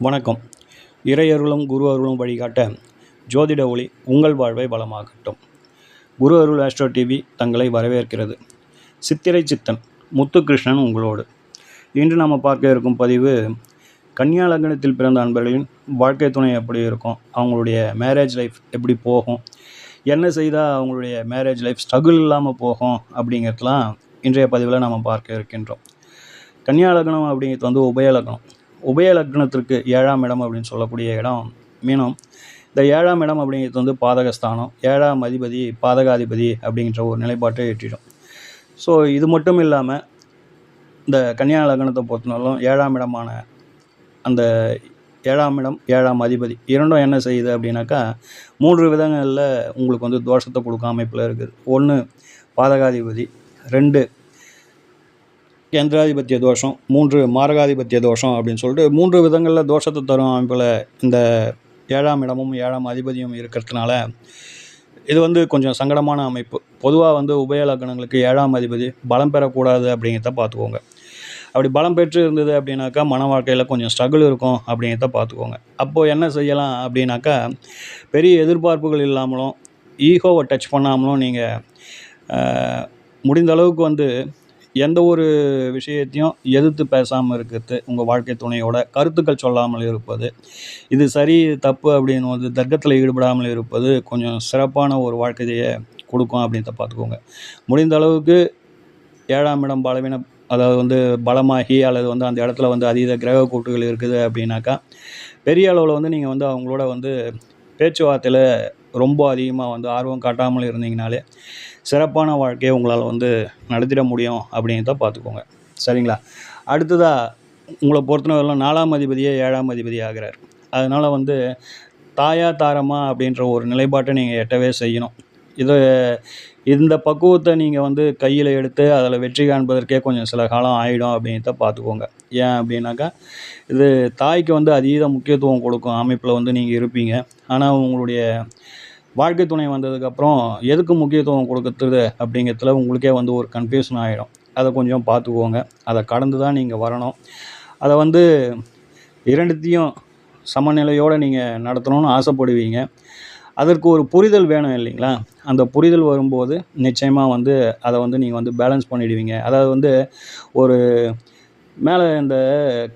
வணக்கம். இறையருளும் குரு அருளும் வழிகாட்ட ஜோதிட ஒளி உங்கள் வாழ்வை வளமாகட்டும். குரு அருள் ஆஸ்ட்ரோ டிவி தங்களை வரவேற்கிறது. சித்திரை சித்தன் முத்துகிருஷ்ணன் உங்களோடு. இன்று நாம் பார்க்க இருக்கும் பதிவு கன்னியா லக்னத்தில் பிறந்த அன்பர்களின் வாழ்க்கை துணை எப்படி இருக்கும், அவங்களுடைய மேரேஜ் லைஃப் எப்படி போகும், என்ன செய்தால் அவங்களுடைய மேரேஜ் லைஃப் ஸ்ட்ரகிள் இல்லாமல் போகும் அப்படிங்கிறதுலாம் இன்றைய பதிவில் நாம் பார்க்க இருக்கின்றோம். கன்னியா லக்னம் அப்படிங்கிறது வந்து உபயலக்னம். உபயலக்னத்திற்கு 7ஆம் இடம் அப்படின்னு சொல்லக்கூடிய இடம் மீனம். இந்த 7ஆம் இடம் அப்படிங்கிறது வந்து பாதகஸ்தானம். 7ஆம் அதிபதி பாதகாதிபதி அப்படிங்கிற ஒரு நிலைப்பாட்டை எட்டிடும். ஸோ இது மட்டும் இல்லாமல் இந்த கன்னியா லக்னத்தை பொறுத்தனாலும் 7ஆம் இடமான அந்த 7ஆம் இடம் 7ஆம் அதிபதி இரண்டும் என்ன செய்யுது அப்படின்னாக்கா 3 விதங்களில் உங்களுக்கு வந்து தோஷத்தை கொடுக்க அமைப்பில் இருக்குது. 1 பாதகாதிபதி, 2 கேந்திராதிபத்திய தோஷம், 3 மாரகாதிபத்திய தோஷம் அப்படின்னு சொல்லிட்டு 3 விதங்களில் தோஷத்தை தரும் அமைப்பில் இந்த 7ஆம் இடமும் 7ஆம் அதிபதியும் இருக்கிறதுனால இது வந்து கொஞ்சம் சங்கடமான அமைப்பு. பொதுவாக வந்து உபய லக்னங்களுக்கு 7ஆம் அதிபதி பலம் பெறக்கூடாது அப்படிங்கிறத பார்த்துக்கோங்க. அப்படி பலம் பெற்று இருந்தது அப்படின்னாக்கா மன வாழ்க்கையில் கொஞ்சம் ஸ்ட்ரகிள் இருக்கும் அப்படிங்கிறத பார்த்துக்கோங்க. அப்போது என்ன செய்யலாம் அப்படின்னாக்கா, பெரிய எதிர்பார்ப்புகள் இல்லாமலும் ஈகோவை டச் பண்ணாமலும் நீங்கள் முடிந்த அளவுக்கு வந்து எந்த ஒரு விஷயத்தையும் எதிர்த்து பேசாமல் இருக்கிறது, உங்கள் வாழ்க்கை துணையோட கருத்துக்கள் சொல்லாமல் இருப்பது, இது சரி தப்பு அப்படின்னு வந்து தர்க்கத்தில் ஈடுபடாமல் இருப்பது கொஞ்சம் சிறப்பான ஒரு வாழ்க்கையை கொடுக்கும் அப்படின்றத பார்த்துக்கோங்க. முடிந்த அளவுக்கு 7ஆம் இடம் பலவீனம், அதாவது வந்து பலமாகி அல்லது வந்து அந்த இடத்துல வந்து அதீத கிரக கூட்டுகள் இருக்குது அப்படின்னாக்கா பெரிய அளவில் வந்து நீங்கள் வந்து அவங்களோட வந்து பேச்சுவார்த்தையில் ரொம்ப அதிகமாக வந்து ஆர்வம் காட்டாமல் இருந்தீங்கனாலே சிறப்பான வாழ்க்கையை உங்களால் வந்து நடத்திட முடியும் அப்படிங்கிறத பார்த்துக்கோங்க. சரிங்களா? அடுத்ததாக உங்களை பொறுத்தவரையிலும் 4ஆம் அதிபதியே 7ஆம் அதிபதி ஆகிறார். அதனால் வந்து தாயா தாரமா அப்படின்ற ஒரு நிலைப்பாட்டை நீங்கள் எட்டவே செய்யணும். இந்த பக்குவத்தை நீங்கள் வந்து கையில் எடுத்து அதில் வெற்றி காண்பதற்கே கொஞ்சம் சில காலம் ஆகிடும் அப்படிங்கிறத பார்த்துக்கோங்க. ஏன் அப்படின்னாக்கா, இது தாய்க்கு வந்து அதீத முக்கியத்துவம் கொடுக்கும் அமைப்பில் வந்து நீங்கள் இருப்பீங்க. ஆனால் உங்களுடைய வாழ்க்கை துணை வந்ததுக்கப்புறம் எதுக்கு முக்கியத்துவம் கொடுக்குறது அப்படிங்கிறதுல உங்களுக்கே வந்து ஒரு கன்ஃபியூஷன் ஆகிடும். அதை கொஞ்சம் பார்த்துக்கோங்க. அதை கடந்து தான் நீங்கள் வரணும். அதை வந்து இரண்டுத்தையும் சமநிலையோடு நீங்கள் நடத்தணும்னு ஆசைப்படுவீங்க. அதற்கு ஒரு புரிதல் வேணும் இல்லைங்களா? அந்த புரிதல் வரும்போது நிச்சயமாக வந்து அதை வந்து நீங்கள் வந்து பேலன்ஸ் பண்ணிடுவீங்க. அதாவது வந்து ஒரு மேலே இந்த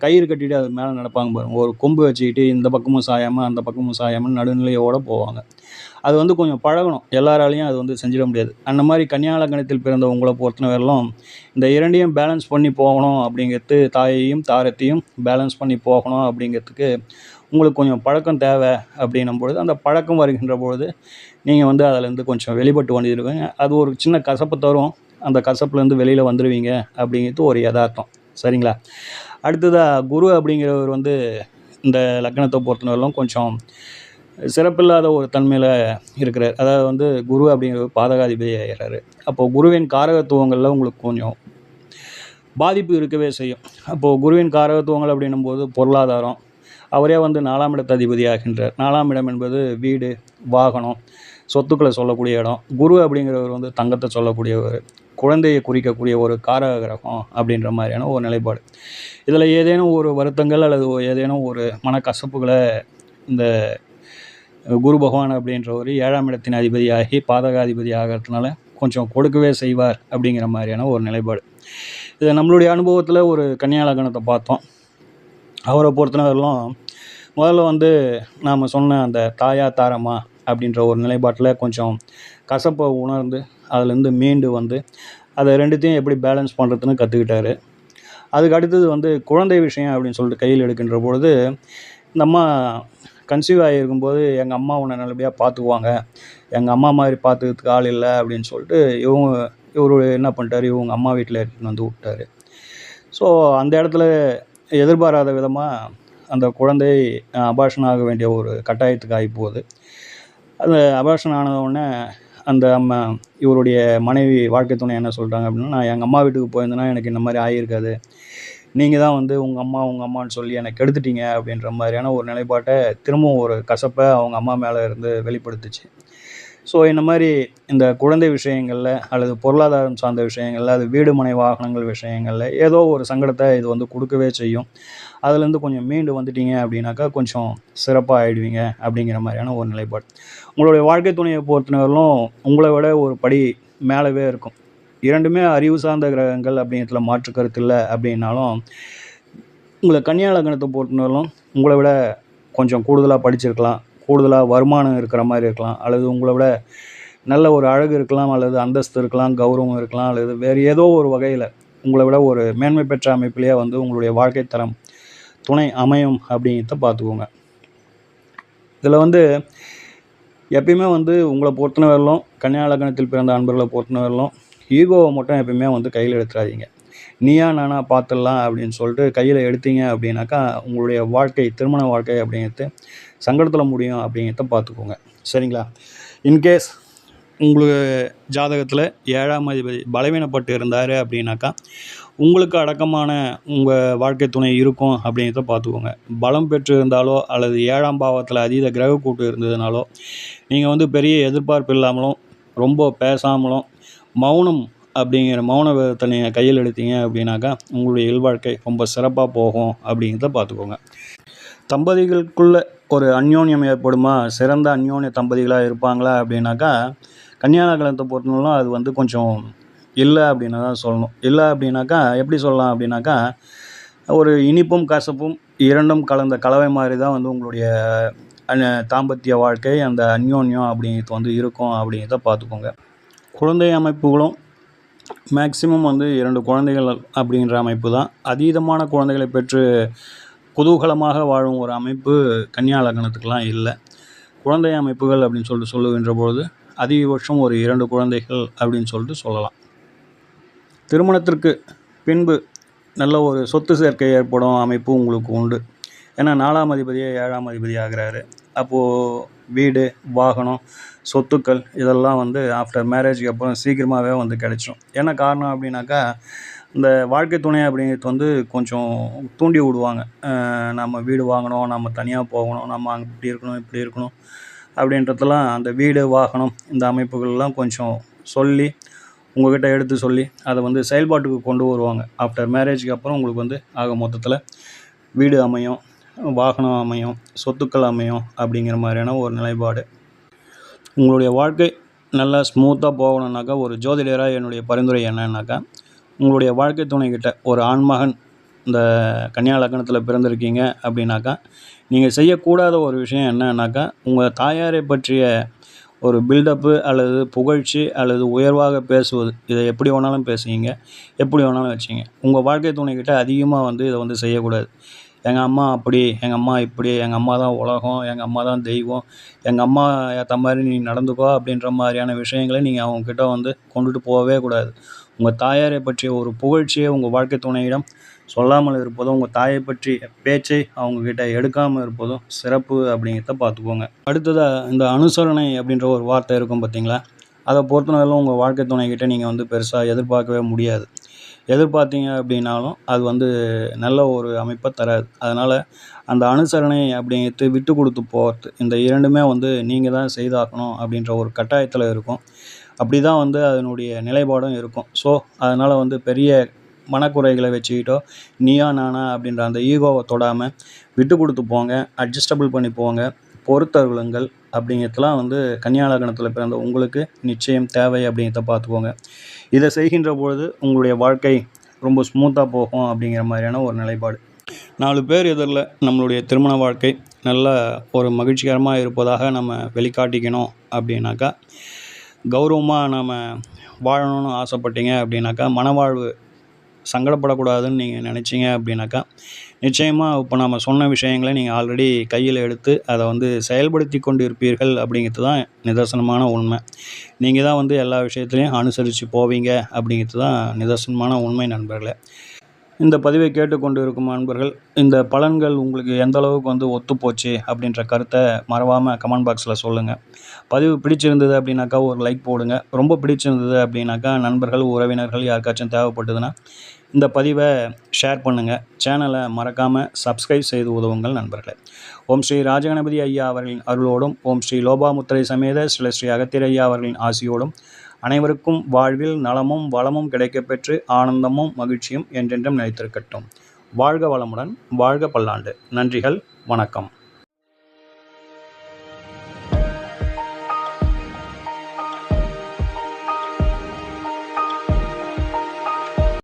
கயிறு கட்டிட்டு அது மேலே நடப்பாங்க பாருங்கள். ஒரு கொம்பு வச்சுக்கிட்டு இந்த பக்கமும் சாயாமல் அந்த பக்கமும் சாயாமல் நடுநிலையோடு போவாங்க. அது வந்து கொஞ்சம் பழகணும். எல்லாராலையும் அது வந்து செஞ்சிட முடியாது. அந்த மாதிரி கன்னியா லக்னத்தில் பிறந்த உங்களை பொறுத்தவரையிலும் இந்த இரண்டையும் பேலன்ஸ் பண்ணி போகணும் அப்படிங்கிறது, தாயையும் தாரத்தையும் பேலன்ஸ் பண்ணி போகணும் அப்படிங்கிறதுக்கு உங்களுக்கு கொஞ்சம் பழக்கம் தேவை அப்படின்னும் பொழுது, அந்த பழக்கம் வருகின்ற பொழுது நீங்கள் வந்து அதிலேருந்து கொஞ்சம் வெளிப்பட்டு வந்துடுவீங்க. அது ஒரு சின்ன கசப்பு தரும். அந்த கசப்புலேருந்து வெளியில் வந்துடுவீங்க அப்படிங்கிறது ஒரு யதார்த்தம். சரிங்களா? அடுத்ததாக குரு அப்படிங்கிறவர் வந்து இந்த லக்னத்தை பொறுத்தவரையிலும் கொஞ்சம் சிறப்பில்லாத ஒரு தன்மையில் இருக்கிறார். அதாவது வந்து குரு அப்படிங்கிறவர் பாதகாதிபதி ஆகிறாரு. அப்போது குருவின் காரகத்துவங்களில் உங்களுக்கு கொஞ்சம் பாதிப்பு இருக்கவே செய்யும். அப்போது குருவின் காரகத்துவங்கள் அப்படின்னும் போது பொருளாதாரம், அவரே வந்து 4ஆம் இடத்து அதிபதி ஆகின்றார். 4ஆம் இடம் என்பது வீடு, வாகனம், சொத்துக்களை சொல்லக்கூடிய இடம். குரு அப்படிங்கிறவர் வந்து தங்கத்தை சொல்லக்கூடியவர், குழந்தையை குறிக்கக்கூடிய ஒரு காரக கிரகம் அப்படின்ற மாதிரியான ஒரு நிலைப்பாடு. இதில் ஏதேனும் ஒரு வருத்தங்கள் அல்லது ஏதேனும் ஒரு மனக்கசப்புகளை இந்த குரு பகவான் அப்படின்றவர் 7ஆம் இடத்தின் அதிபதியாகி பாதகாதிபதி ஆகிறதுனால கொஞ்சம் கொடுக்கவே செய்வார் அப்படிங்கிற மாதிரியான ஒரு நிலைப்பாடு. இதை நம்மளுடைய அனுபவத்தில் ஒரு கன்னியா லக்னத்தை பார்த்தோம். அவரை பொறுத்தவரையிலும் முதல்ல வந்து நாம் சொன்ன அந்த தாயா தாரமா அப்படின்ற ஒரு நிலைப்பாட்டில் கொஞ்சம் கசப்பை உணர்ந்து அதுலேருந்து மீண்டு வந்து அதை ரெண்டுத்தையும் எப்படி பேலன்ஸ் பண்ணுறதுன்னு கற்றுக்கிட்டாரு. அதுக்கு அடுத்தது வந்து குழந்தை விஷயம் அப்படின்னு சொல்லிட்டு கையில் எடுக்கின்ற பொழுது, இந்த அம்மா கன்சீவ் ஆகியிருக்கும்போது எங்கள் அம்மா உன்னை நல்லபடியாக பார்த்துக்குவாங்க, எங்கள் அம்மா மாதிரி பார்த்துக்கிறதுக்கு ஆள் இல்லை அப்படின்னு சொல்லிட்டு இவர் என்ன பண்ணிட்டார், இவங்க அம்மா வீட்டில் எடுத்துன்னு வந்து விட்டார். ஸோ அந்த இடத்துல எதிர்பாராத விதமாக அந்த குழந்தை அபார்ஷன் ஆக வேண்டிய ஒரு கட்டாயத்துக்கு ஆகி போகுது. அந்த அபார்ஷன் ஆனவுடனே அந்த அம்மா இவருடைய மனைவி வாழ்க்கை துணை என்ன சொல்கிறாங்க அப்படின்னா, நான் எங்கள் அம்மா வீட்டுக்கு போயிருந்தேன்னா எனக்கு இந்த மாதிரி ஆகியிருக்காது, நீங்கள் தான் வந்து உங்கள் அம்மான்னு சொல்லி எனக்கு கெடுத்துட்டீங்க அப்படின்ற மாதிரியான ஒரு நிலைப்பாட்டை திரும்பவும் ஒரு கசப்பை அவங்க அம்மா மேலே இருந்து வெளிப்படுத்துச்சு. ஸோ இந்த மாதிரி இந்த குழந்தை விஷயங்களில் அல்லது பொருளாதாரம் சார்ந்த விஷயங்களில், அது வீடு மனை வாகனங்கள் விஷயங்களில் ஏதோ ஒரு சங்கடத்தை இது வந்து கொடுக்கவே செய்யும். அதுலேருந்து கொஞ்சம் மீண்டு வந்துட்டீங்க அப்படின்னாக்கா கொஞ்சம் சிறப்பாக ஆகிடுவீங்க அப்படிங்கிற மாதிரியான ஒரு நிலைப்பாடு. உங்களுடைய வாழ்க்கை துணையை பொறுத்தவரையிலும் உங்களை விட ஒரு படி மேலவே இருக்கும். இரண்டுமே அறிவு சார்ந்த கிரகங்கள் அப்படிங்கிறதுல மாற்று கருத்து இல்லை. அப்படின்னாலும் உங்களை கன்னியா லக்னத்தை பொறுத்தவரையிலும் உங்களை விட கொஞ்சம் கூடுதலாக படிச்சிருக்கலாம், கூடுதலாக வருமானம் இருக்கிற மாதிரி இருக்கலாம், அல்லது உங்களை விட நல்ல ஒரு அழகு இருக்கலாம், அல்லது அந்தஸ்து இருக்கலாம், கௌரவம் இருக்கலாம், அல்லது வேறு ஏதோ ஒரு வகையில் உங்களை விட ஒரு மேன்மை பெற்ற அமைப்பிலேயே வந்து உங்களுடைய வாழ்க்கை தரம் துணை அமையும் அப்படிங்கிறத பார்த்துக்கோங்க. இதில் வந்து எப்பயுமே வந்து உங்களை பொறுத்தவரையிலும் கன்னியா லக்னத்தில் பிறந்த அன்பர்களை பொறுத்தவரையிலும் ஈகோவை மட்டும் எப்பயுமே வந்து கையில் எடுத்துடாதீங்க. நீயா நானா பார்த்துடலாம் அப்படின்னு சொல்லிட்டு கையில் எடுத்தீங்க அப்படின்னாக்கா உங்களுடைய வாழ்க்கை திருமண வாழ்க்கை அப்படிங்கிறது சங்கடத்தில் முடியும் அப்படிங்கிறத பார்த்துக்கோங்க. சரிங்களா? இன்கேஸ் உங்களுக்கு ஜாதகத்தில் 7ஆம் அதிபதி பலவீனப்பட்டு இருந்தார் அப்படின்னாக்கா உங்களுக்கு அடக்கமான உங்கள் வாழ்க்கை துணை இருக்கும் அப்படிங்கிறத பார்த்துக்கோங்க. பலம் பெற்று இருந்தாலோ அல்லது 7ஆம் பாவத்தில் அதீத கிரக கூட்டு இருந்ததுனாலோ நீங்கள் வந்து பெரிய எதிர்பார்ப்பு இல்லாமலும் ரொம்ப பேசாமலும் மௌனம் அப்படிங்கிற மௌன விரதத்தை நீங்கள் கையில் எடுத்தீங்க அப்படின்னாக்கா உங்களுடைய இல்வாழ்க்கை ரொம்ப சிறப்பாக போகும் அப்படிங்கிறத பார்த்துக்கோங்க. தம்பதிகளுக்குள்ள ஒரு அந்யோன்யம் ஏற்படுமா, சிறந்த அந்யோன்ய தம்பதிகளாக இருப்பாங்களா அப்படின்னாக்கா கன்னியா லக்னத்தை பொறுத்தவரையிலும் அது வந்து கொஞ்சம் இல்லை அப்படின்னு தான் சொல்லணும். இல்லை அப்படின்னாக்கா எப்படி சொல்லலாம் அப்படின்னாக்கா ஒரு இனிப்பும் கசப்பும் இரண்டும் கலந்த கலவை மாதிரி தான் வந்து உங்களுடைய தாம்பத்திய வாழ்க்கை அந்த அந்யோன்யம் அப்படிங்கிறது வந்து இருக்கும் அப்படிங்கிறத பார்த்துக்கோங்க. குழந்தை அமைப்புகளும் மேக்சிமம் வந்து 2 குழந்தைகள் அப்படின்ற அமைப்பு தான். அதீதமான குழந்தைகளை பெற்று குதூகலமாக வாழும் ஒரு அமைப்பு கன்னியா லக்னத்துக்கெலாம் இல்லை. குழந்தை அமைப்புகள் அப்படின்னு சொல்லிட்டு சொல்லுகின்ற பொழுது அதிகபட்சம் ஒரு 2 குழந்தைகள் அப்படின்னு சொல்லிட்டு சொல்லலாம். திருமணத்திற்கு பின்பு நல்ல ஒரு சொத்து சேர்க்கை ஏற்படும் அமைப்பு உங்களுக்கு உண்டு. ஏன்னா 4ஆம் அதிபதியே 7ஆம் அதிபதி ஆகிறாரு. அப்போது வீடு, வாகனம், சொத்துக்கள் இதெல்லாம் வந்து ஆஃப்டர் மேரேஜுக்கு அப்புறம் சீக்கிரமாகவே வந்து கிடைச்சிடும். என்ன காரணம் அப்படின்னாக்கா இந்த வாழ்க்கை துணை அப்படிங்கிறது வந்து கொஞ்சம் தூண்டி விடுவாங்க. நம்ம வீடு வாங்கணும், நம்ம தனியாக போகணும், நம்ம அங்கே இப்படி இருக்கணும், இப்படி இருக்கணும் அப்படின்றதெல்லாம் அந்த வீடு, வாகனம் இந்த அமைப்புகள்லாம் கொஞ்சம் சொல்லி உங்கள்கிட்ட எடுத்து சொல்லி அதை வந்து செயல்பாட்டுக்கு கொண்டு வருவாங்க. ஆஃப்டர் மேரேஜுக்கு அப்புறம் உங்களுக்கு வந்து ஆக மொத்தத்தில் வீடு அமையும், வாகனம் அமையும், சொத்துக்கள் அமையும் அப்படிங்கிற மாதிரியான ஒரு நிலைப்பாடு. உங்களுடைய வாழ்க்கை நல்லா ஸ்மூத்தாக போகணுன்னாக்கா ஒரு ஜோதிடராக என்னுடைய பரிந்துரை என்னன்னாக்கா உங்களுடைய வாழ்க்கை துணைக்கிட்ட ஒரு ஆண்மகன் இந்த கன்னியா லக்னத்தில் பிறந்திருக்கீங்க அப்படின்னாக்கா நீங்கள் செய்யக்கூடாத ஒரு விஷயம் என்னன்னாக்கா உங்கள் தாயாரை பற்றிய ஒரு பில்டப்பு அல்லது புகழ்ச்சி அல்லது உயர்வாக பேசுவது. இதை எப்படி வேணாலும் பேசுவீங்க, எப்படி வேணாலும் வச்சிங்க. உங்கள் வாழ்க்கை துணைக்கிட்ட அதிகமாக வந்து இதை வந்து செய்யக்கூடாது. எங்கள் அம்மா அப்படி, எங்கள் அம்மா இப்படி, எங்கள் அம்மா தான் உலகம், எங்கள் அம்மா தான் தெய்வம், எங்கள் அம்மா ஏற்ற மாதிரி நீ நடந்துக்கோ அப்படின்ற மாதிரியான விஷயங்களை நீங்கள் அவங்கக்கிட்ட வந்து கொண்டுட்டு போகவே கூடாது. உங்கள் தாயாரை பற்றிய ஒரு புகழ்ச்சியை உங்கள் வாழ்க்கை துணையிடம் சொல்லாமல் இருப்பதும், உங்கள் தாயை பற்றி பேச்சை அவங்கக்கிட்ட எடுக்காமல் இருப்பதும் சிறப்பு அப்படிங்கிறத பார்த்துக்கோங்க. அடுத்ததாக இந்த அனுசரணை அப்படின்ற ஒரு வார்த்தை இருக்கும் பார்த்தீங்களா, அதை பொறுத்தவரையிலும் உங்கள் வாழ்க்கை துணைக்கிட்ட நீங்கள் வந்து பெருசாக எதிர்பார்க்கவே முடியாது. எதிர்பார்த்தீங்க அப்படின்னாலும் அது வந்து நல்ல ஒரு அமைப்பை தராது. அதனால் அந்த அனுசரணை அப்படிங்கிறது விட்டு கொடுத்து போகிறது இந்த இரண்டுமே வந்து நீங்கள் தான் செய்தாக்கணும் அப்படின்ற ஒரு கட்டாயத்தில் இருக்கும். அப்படி தான் வந்து அதனுடைய நிலைப்பாடும் இருக்கும். ஸோ அதனால் வந்து பெரிய மனக்குறைகளை வச்சுக்கிட்டோ நீயா நானா அப்படின்ற அந்த ஈகோவை தொடாமல் விட்டு கொடுத்து போங்க, அட்ஜஸ்டபிள் பண்ணி போங்க, பொறுத்தருளுங்கள் அப்படிங்கிறதுலாம் வந்து கன்னியா லக்னத்தில் பிறந்த உங்களுக்கு நிச்சயம் தேவை அப்படிங்கிறத பார்த்துக்கோங்க. இதை செய்கின்ற பொழுது உங்களுடைய வாழ்க்கை ரொம்ப ஸ்மூத்தாக போகும் அப்படிங்கிற மாதிரியான ஒரு நிலைப்பாடு. 4 பேர் எதிரில் நம்மளுடைய திருமண வாழ்க்கை நல்ல ஒரு மகிழ்ச்சிகரமாக இருப்பதாக நம்ம வெளிக்காட்டிக்கணும் அப்படின்னாக்கா, கௌரவமாக நம்ம வாழணும்னு ஆசைப்பட்டீங்க அப்படின்னாக்கா, மனவாழ்வு சங்கடப்படக்கூடாதுன்னு நீங்கள் நினச்சிங்க அப்படின்னாக்கா நிச்சயமாக இப்போ நம்ம சொன்ன விஷயங்களை நீங்கள் ஆல்ரெடி கையில் எடுத்து அதை வந்து செயல்படுத்தி கொண்டு இருப்பீர்கள் அப்படிங்கிறது தான் நிதர்சனமான உண்மை. நீங்கள் தான் வந்து எல்லா விஷயத்துலையும் அனுசரித்து போவீங்க அப்படிங்கிறது தான் நிதர்சனமான உண்மை நண்பர்களே. இந்த பதிவை கேட்டுக்கொண்டு இருக்கும் நண்பர்கள் இந்த பலன்கள் உங்களுக்கு எந்த அளவுக்கு வந்து ஒத்துப்போச்சு அப்படின்ற கருத்தை மறவாமல் கமெண்ட் பாக்ஸில் சொல்லுங்கள். பதிவு பிடிச்சிருந்தது அப்படின்னாக்கா ஒரு லைக் போடுங்க. ரொம்ப பிடிச்சிருந்தது அப்படின்னாக்கா நண்பர்கள், உறவினர்கள் யாருக்காச்சும் தேவைப்பட்டதுன்னா இந்த பதிவை ஷேர் பண்ணுங்கள். சேனலை மறக்காமல் சப்ஸ்கிரைப் செய்து உதவுங்கள் நண்பர்களே. ஓம் ஸ்ரீ ராஜகணபதி ஐயா அவர்களின் அருளோடும், ஓம் ஸ்ரீ லோபாமுத்திரை சமேத ஸ்ரீ அகத்தியர் ஐயா அவர்களின் ஆசியோடும் அனைவருக்கும் வாழ்வில் நலமும் வளமும் கிடைக்கப்பெற்று ஆனந்தமும் மகிழ்ச்சியும் என்றென்றும் நிலைத்திருக்கட்டும். வாழ்க வளமுடன், வாழ்க பல்லாண்டு. நன்றிகள், வணக்கம்.